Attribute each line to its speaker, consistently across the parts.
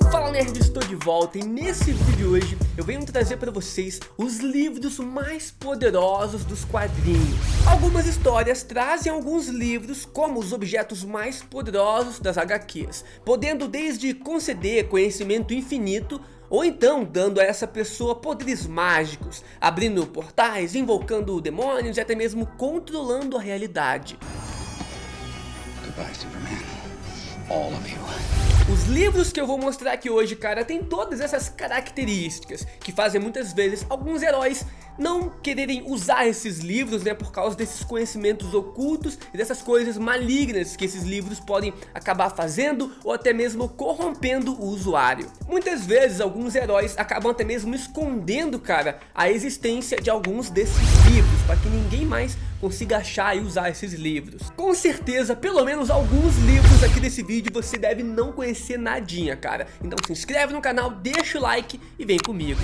Speaker 1: Fala nerds, estou de volta e nesse vídeo de hoje eu venho trazer para vocês os livros mais poderosos dos quadrinhos. Algumas histórias trazem alguns livros como os objetos mais poderosos das HQs, podendo desde conceder conhecimento infinito ou então dando a essa pessoa poderes mágicos, abrindo portais, invocando demônios e até mesmo controlando a realidade.
Speaker 2: Goodbye, Superman. All of you.
Speaker 1: Os livros que eu vou mostrar aqui hoje, cara, tem todas essas características que fazem muitas vezes alguns heróis não quererem usar esses livros, né, por causa desses conhecimentos ocultos e dessas coisas malignas que esses livros podem acabar fazendo ou até mesmo corrompendo o usuário. Muitas vezes alguns heróis acabam até mesmo escondendo, cara, a existência de alguns desses livros para que ninguém mais consiga achar e usar esses livros. Com certeza, pelo menos alguns livros aqui desse vídeo você deve não conhecer nadinha, cara. Então se inscreve no canal, deixa o like e vem comigo.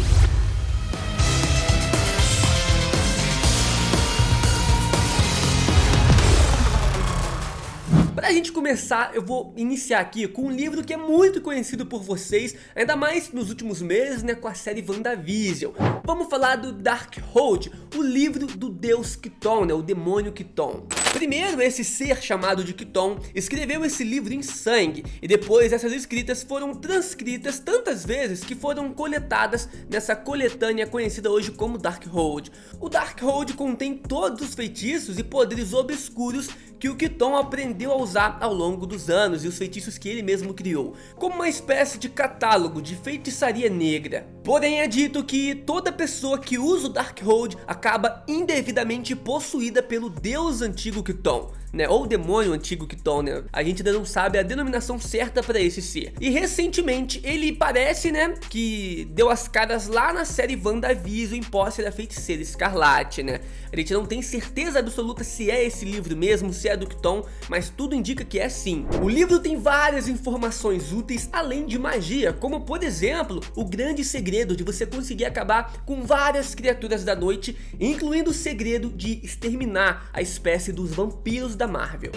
Speaker 1: Pra gente começar, eu vou iniciar aqui com um livro que é muito conhecido por vocês, ainda mais nos últimos meses, né, com a série WandaVision. Vamos falar do Darkhold, o livro do deus Chthon, né, o demônio Chthon. Primeiro, esse ser chamado de Chthon escreveu esse livro em sangue, e depois essas escritas foram transcritas tantas vezes que foram coletadas nessa coletânea conhecida hoje como Darkhold. O Darkhold contém todos os feitiços e poderes obscuros que o Chthon aprendeu a usar ao longo dos anos e os feitiços que ele mesmo criou, como uma espécie de catálogo de feitiçaria negra. Porém é dito que toda pessoa que usa o Darkhold acaba indevidamente possuída pelo deus antigo Chthon, né, ou demônio antigo Chthon, né? A gente ainda não sabe a denominação certa para esse ser. E recentemente ele parece, né, que deu as caras lá na série WandaVision em posse da feiticeira Escarlate, né? A gente não tem certeza absoluta se é esse livro mesmo, se é do Chthon, mas tudo indica que é sim. O livro tem várias informações úteis além de magia, como por exemplo, o grande segredo de você conseguir acabar com várias criaturas da noite, incluindo o segredo de exterminar a espécie dos vampiros da Marvel.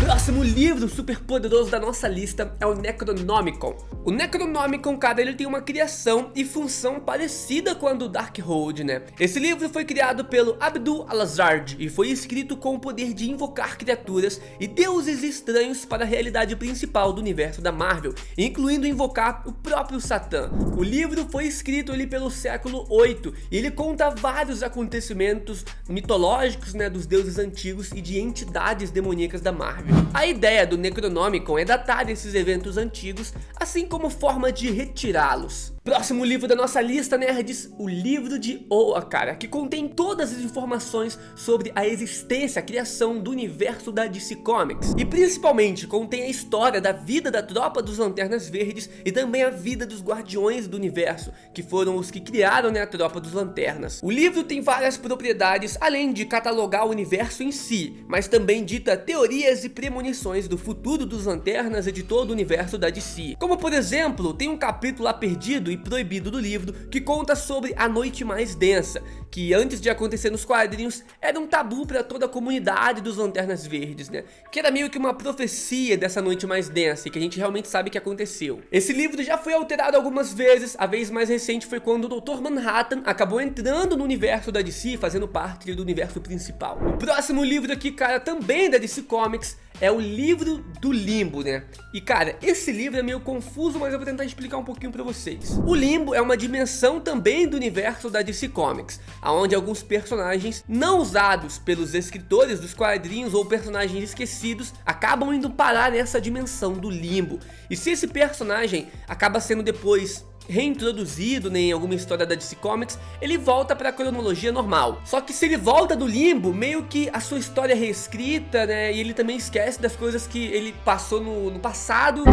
Speaker 1: Próximo livro super poderoso da nossa lista é o Necronomicon. O Necronomicon, cara, ele tem uma criação e função parecida com a do Darkhold, né? Esse livro foi criado pelo Abdul Al-Azard e foi escrito com o poder de invocar criaturas e deuses estranhos para a realidade principal do universo da Marvel, incluindo invocar o próprio Satã. O livro foi escrito ali pelo século 8 e ele conta vários acontecimentos mitológicos, né, dos deuses antigos e de entidades demoníacas da Marvel. A ideia do Necronomicon é datar esses eventos antigos, assim como forma de retirá-los. Próximo livro da nossa lista, nerds, o livro de Oa, cara, que contém todas as informações sobre a existência, a criação do universo da DC Comics. E principalmente contém a história da vida da tropa dos Lanternas Verdes e também a vida dos Guardiões do Universo, que foram os que criaram, né, a tropa dos Lanternas. O livro tem várias propriedades, além de catalogar o universo em si, mas também dita teorias e premonições do futuro dos Lanternas e de todo o universo da DC. Como por exemplo, tem um capítulo lá perdido e proibido do livro que conta sobre a Noite Mais Densa, que antes de acontecer nos quadrinhos era um tabu para toda a comunidade dos Lanternas Verdes, né? Que era meio que uma profecia dessa Noite Mais Densa e que a gente realmente sabe que aconteceu. Esse livro já foi alterado algumas vezes, a vez mais recente foi quando o Dr. Manhattan acabou entrando no universo da DC, fazendo parte do universo principal. O próximo livro aqui, cara, também da DC Comics, é o livro do Limbo, né? E cara, esse livro é meio confuso, mas eu vou tentar explicar um pouquinho pra vocês. O Limbo é uma dimensão também do universo da DC Comics, onde alguns personagens não usados pelos escritores dos quadrinhos ou personagens esquecidos acabam indo parar nessa dimensão do Limbo. E se esse personagem acaba sendo depois reintroduzido, né, em alguma história da DC Comics, ele volta para a cronologia normal. Só que se ele volta do limbo, meio que a sua história é reescrita, né, e ele também esquece das coisas que ele passou no passado,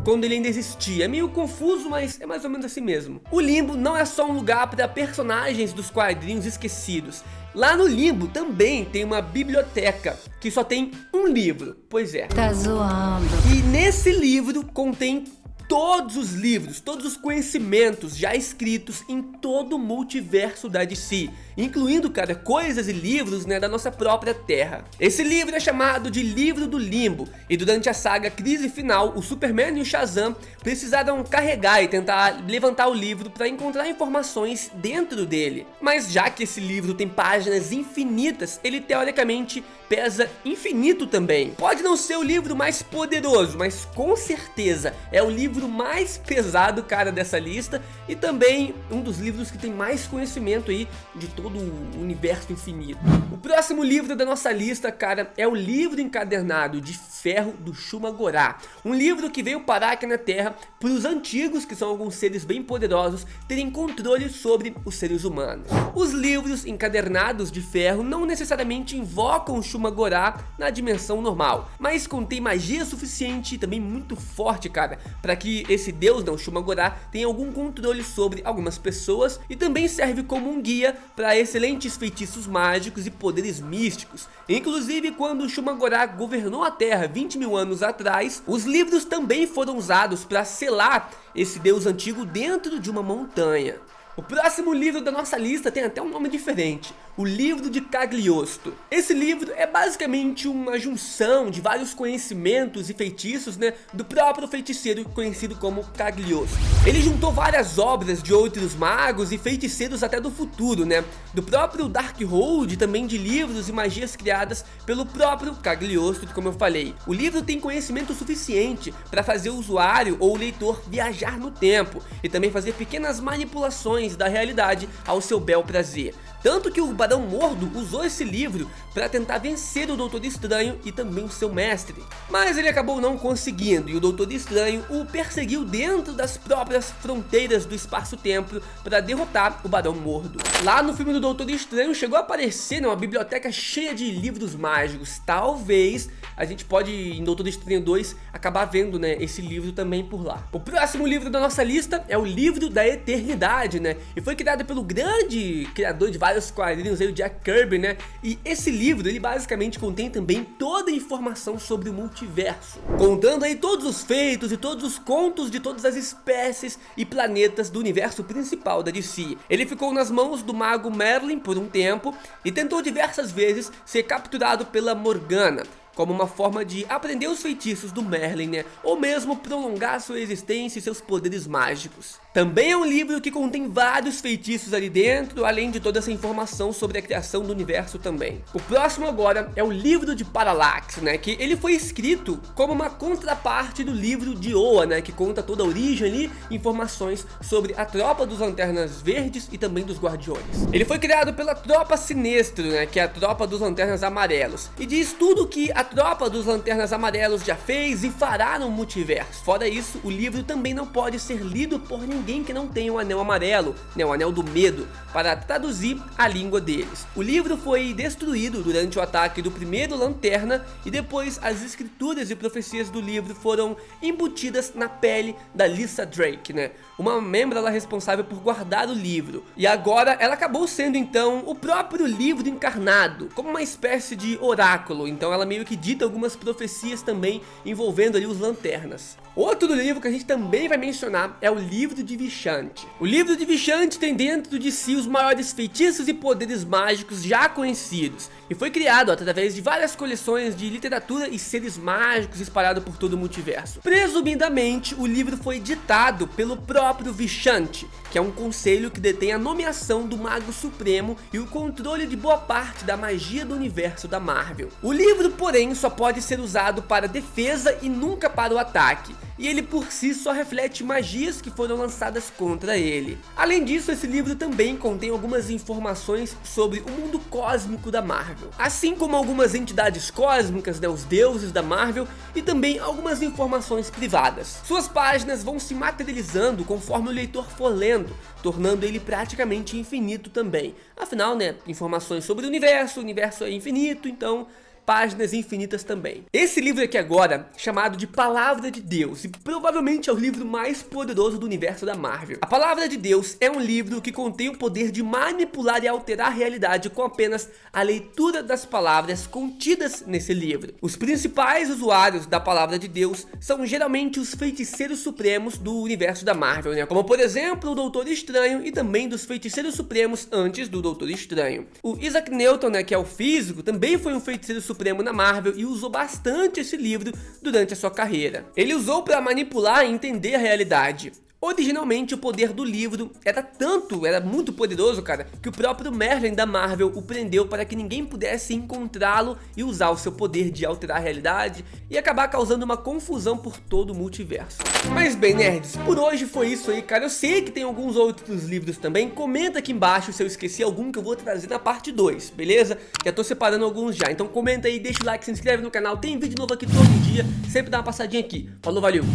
Speaker 1: quando ele ainda existia. É meio confuso, mas é mais ou menos assim mesmo. O Limbo não é só um lugar para personagens dos quadrinhos esquecidos. Lá no Limbo também tem uma biblioteca que só tem um livro. Pois é.
Speaker 3: Tá zoando.
Speaker 1: E nesse livro contém todos os livros, todos os conhecimentos já escritos em todo o multiverso da DC, incluindo, cara, coisas e livros, né, da nossa própria Terra. Esse livro é chamado de Livro do Limbo, e durante a saga Crise Final, o Superman e o Shazam precisaram carregar e tentar levantar o livro para encontrar informações dentro dele. Mas já que esse livro tem páginas infinitas, ele teoricamente pesa infinito também. Pode não ser o livro mais poderoso, mas com certeza é o livro mais pesado, cara, dessa lista, e também um dos livros que tem mais conhecimento aí de todo o universo infinito. O próximo livro da nossa lista, cara, é o livro encadernado de Ferro do Shuma-Gorath, um livro que veio parar aqui na Terra para os antigos, que são alguns seres bem poderosos, terem controle sobre os seres humanos. Os livros encadernados de Ferro não necessariamente invocam o Shuma-Gorath na dimensão normal, mas contém magia suficiente e também muito forte, cara, para que esse deus, não, Shuma-Gorath, tenha algum controle sobre algumas pessoas, e também serve como um guia para excelentes feitiços mágicos e poderes místicos. Inclusive, quando o Shuma-Gorath governou a Terra 20 mil anos atrás, os livros também foram usados para selar esse deus antigo dentro de uma montanha. O próximo livro da nossa lista tem até um nome diferente, o Livro de Cagliostro. Esse livro é basicamente uma junção de vários conhecimentos e feitiços, né, do próprio feiticeiro conhecido como Cagliostro. Ele juntou várias obras de outros magos e feiticeiros até do futuro, né, do próprio Darkhold, também de livros e magias criadas pelo próprio Cagliostro, como eu falei. O livro tem conhecimento suficiente para fazer o usuário ou o leitor viajar no tempo e também fazer pequenas manipulações da realidade ao seu bel prazer. Tanto que o Barão Mordo usou esse livro para tentar vencer o Doutor Estranho e também o seu mestre. Mas ele acabou não conseguindo, e o Doutor Estranho o perseguiu dentro das próprias fronteiras do espaço-tempo para derrotar o Barão Mordo. Lá no filme do Doutor Estranho chegou a aparecer, né, uma biblioteca cheia de livros mágicos. Talvez a gente pode, em Doutor Estranho 2, acabar vendo, né, esse livro também por lá. O próximo livro da nossa lista é o Livro da Eternidade, né, e foi criado pelo grande criador de vários quadrinhos aí, o Jack Kirby, né? E esse livro, ele basicamente contém também toda a informação sobre o multiverso, contando aí todos os feitos e todos os contos de todas as espécies e planetas do universo principal da DC. Ele ficou nas mãos do mago Merlin por um tempo e tentou diversas vezes ser capturado pela Morgana, como uma forma de aprender os feitiços do Merlin, né? Ou mesmo prolongar sua existência e seus poderes mágicos. Também é um livro que contém vários feitiços ali dentro, além de toda essa informação sobre a criação do universo também. O próximo agora é o Livro de Parallax, né? Que ele foi escrito como uma contraparte do livro de Oa, né? Que conta toda a origem ali, informações sobre a tropa dos Lanternas Verdes e também dos Guardiões. Ele foi criado pela Tropa Sinestro, né? Que é a tropa dos Lanternas Amarelos, e diz tudo que a tropa dos Lanternas Amarelos já fez e fará no multiverso. Fora isso, o livro também não pode ser lido por ninguém que não tenha o Anel Amarelo, né, o Anel do Medo, para traduzir a língua deles. O livro foi destruído durante o ataque do primeiro Lanterna, e depois as escrituras e profecias do livro foram embutidas na pele da Lyssa Drake, né, uma membro lá responsável por guardar o livro. E agora ela acabou sendo então o próprio livro encarnado, como uma espécie de oráculo. Então ela meio que dita algumas profecias também envolvendo ali os Lanternas. Outro livro que a gente também vai mencionar é o Livro de Vishanti. O Livro de Vishanti tem dentro de si os maiores feitiços e poderes mágicos já conhecidos, e foi criado através de várias coleções de literatura e seres mágicos espalhados por todo o multiverso. Presumidamente, o livro foi ditado pelo próprio Vishanti, que é um conselho que detém a nomeação do Mago Supremo e o controle de boa parte da magia do universo da Marvel. O livro, porém, só pode ser usado para defesa e nunca para o ataque, e ele por si só reflete magias que foram lançadas contra ele. Além disso, esse livro também contém algumas informações sobre o mundo cósmico da Marvel, assim como algumas entidades cósmicas, né, os deuses da Marvel, e também algumas informações privadas. Suas páginas vão se materializando conforme o leitor for lendo, tornando ele praticamente infinito também. Afinal, né, informações sobre o universo é infinito, então páginas infinitas também. Esse livro aqui agora, chamado de Palavra de Deus, e provavelmente é o livro mais poderoso do universo da Marvel. A Palavra de Deus é um livro que contém o poder de manipular e alterar a realidade com apenas a leitura das palavras contidas nesse livro. Os principais usuários da Palavra de Deus são geralmente os feiticeiros supremos do universo da Marvel, né? Como por exemplo o Doutor Estranho e também dos feiticeiros supremos antes do Doutor Estranho. O Isaac Newton, né, que é o físico, também foi um feiticeiro supremo na Marvel e usou bastante esse livro durante a sua carreira. Ele usou para manipular e entender a realidade. Originalmente o poder do livro era muito poderoso, cara, que o próprio Merlin da Marvel o prendeu para que ninguém pudesse encontrá-lo e usar o seu poder de alterar a realidade e acabar causando uma confusão por todo o multiverso. Mas bem, nerds, por hoje foi isso aí, cara. Eu sei que tem alguns outros livros também. Comenta aqui embaixo se eu esqueci algum que eu vou trazer na parte 2, beleza? Já tô separando alguns já, então comenta aí, deixa o like, se inscreve no canal. Tem vídeo novo aqui todo dia, sempre dá uma passadinha aqui. Falou, valeu!